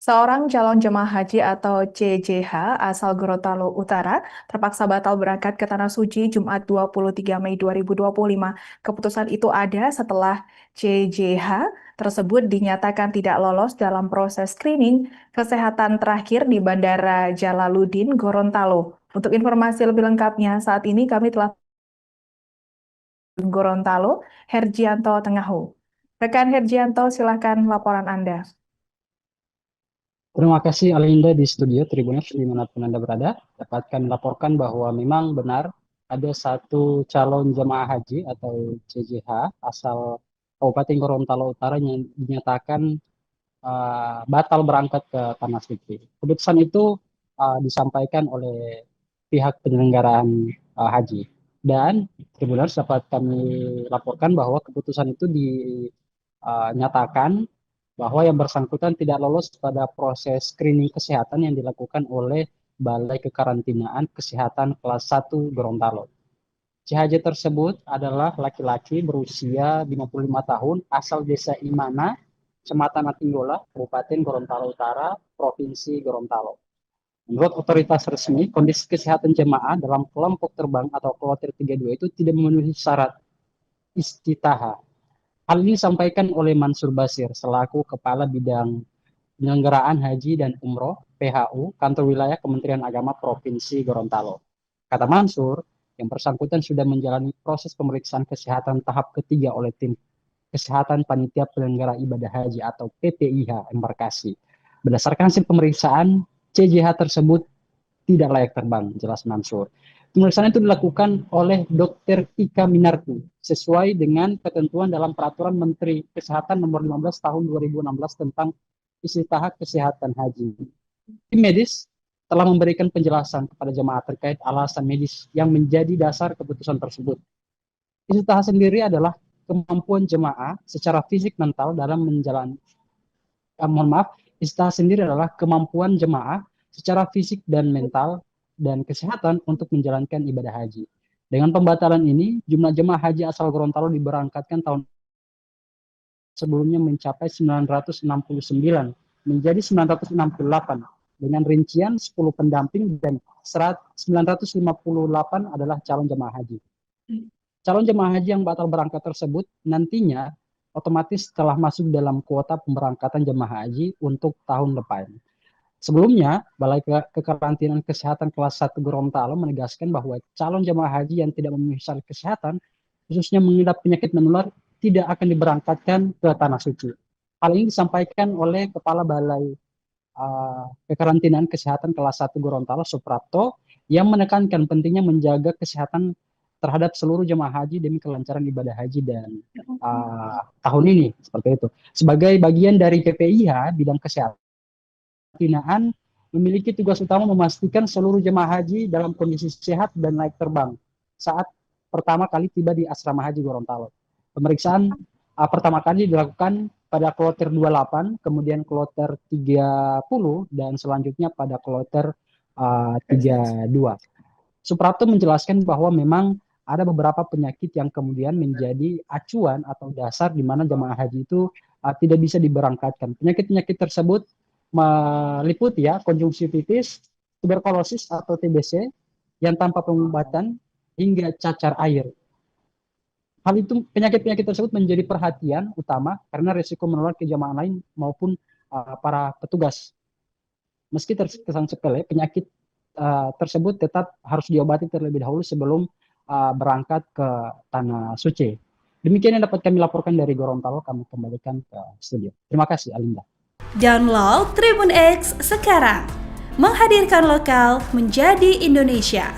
Seorang calon jemaah haji atau CJH asal Gorontalo Utara terpaksa batal berangkat ke Tanah Suci Jumat 23 Mei 2025. Keputusan itu ada setelah CJH tersebut dinyatakan tidak lolos dalam proses screening kesehatan terakhir di Bandara Jalaluddin, Gorontalo. Untuk informasi lebih lengkapnya, saat ini kami telah di Gorontalo, Hergianto Tengahu. Rekan Hergianto, silakan laporan Anda. Terima kasih Alinda di studio Tribuners dimanapun Anda berada. Dapat kami laporkan bahwa memang benar ada satu calon jemaah haji atau CJH asal Kabupaten Gorontalo Utara yang dinyatakan batal berangkat ke Tanah Suci. Keputusan itu disampaikan oleh pihak penyelenggaraan haji. Dan Tribuners dapat kami laporkan bahwa keputusan itu dinyatakan bahwa yang bersangkutan tidak lolos pada proses screening kesehatan yang dilakukan oleh Balai Kekarantinaan Kesehatan Kelas 1 Gorontalo. CHJ tersebut adalah laki-laki berusia 55 tahun asal desa Imana, Kecamatan Atinggola, Kabupaten Gorontalo Utara, Provinsi Gorontalo. Menurut otoritas resmi, kondisi kesehatan jemaah dalam kelompok terbang atau kloter 32 itu tidak memenuhi syarat istitaha. Hal ini disampaikan oleh Mansur Basir selaku Kepala Bidang Penyelenggaraan Haji dan Umroh PHU Kantor Wilayah Kementerian Agama Provinsi Gorontalo. Kata Mansur, yang bersangkutan sudah menjalani proses pemeriksaan kesehatan tahap ketiga oleh tim kesehatan panitia penyelenggara ibadah haji atau PPIH embarkasi. Berdasarkan hasil pemeriksaan, CJH tersebut tidak layak terbang, jelas Mansur. Pemeriksaan itu dilakukan oleh Dr. Ika Minarti sesuai dengan ketentuan dalam Peraturan Menteri Kesehatan Nomor 15 Tahun 2016 tentang istitahat kesehatan haji. Tim medis telah memberikan penjelasan kepada jemaah terkait alasan medis yang menjadi dasar keputusan tersebut. Istitahat sendiri adalah kemampuan jemaah secara fisik mental dalam menjalani istitahat sendiri adalah kemampuan jemaah secara fisik dan mental dan kesehatan untuk menjalankan ibadah haji. Dengan pembatalan ini, jumlah jemaah haji asal Gorontalo diberangkatkan tahun sebelumnya mencapai 969 menjadi 968 dengan rincian 10 pendamping dan 958 adalah calon jemaah haji. Calon jemaah haji yang batal berangkat tersebut nantinya otomatis telah masuk dalam kuota pemberangkatan jemaah haji untuk tahun depan. Sebelumnya, Balai Kekarantinaan Kesehatan Kelas 1 Gorontalo menegaskan bahwa calon jemaah haji yang tidak memenuhi syarat kesehatan, khususnya mengidap penyakit menular, tidak akan diberangkatkan ke Tanah Suci. Hal ini disampaikan oleh Kepala Balai Kekarantinaan Kesehatan Kelas 1 Gorontalo, Suprapto, yang menekankan pentingnya menjaga kesehatan terhadap seluruh jemaah haji demi kelancaran ibadah haji dan tahun ini, seperti itu. Sebagai bagian dari PPIH, bidang kesehatan, Kekarantinaan memiliki tugas utama memastikan seluruh jemaah haji dalam kondisi sehat dan layak terbang saat pertama kali tiba di Asrama Haji Gorontalo. Pemeriksaan pertama kali dilakukan pada kloter 28, kemudian kloter 30, dan selanjutnya pada kloter 32. Suprapto menjelaskan bahwa memang ada beberapa penyakit yang kemudian menjadi acuan atau dasar di mana jemaah haji itu tidak bisa diberangkatkan. Penyakit-penyakit tersebut meliputi konjungtivitis, tuberkulosis atau TBC yang tanpa pengobatan hingga cacar air. Hal itu penyakit-penyakit tersebut menjadi perhatian utama karena risiko menular ke jemaah lain maupun para petugas. Meski terkesan sepele, penyakit tersebut tetap harus diobati terlebih dahulu sebelum berangkat ke Tanah Suci. Demikian yang dapat kami laporkan dari Gorontalo, kami kembalikan ke studio. Terima kasih, Alinda. Download Tribun X sekarang, menghadirkan lokal menjadi Indonesia.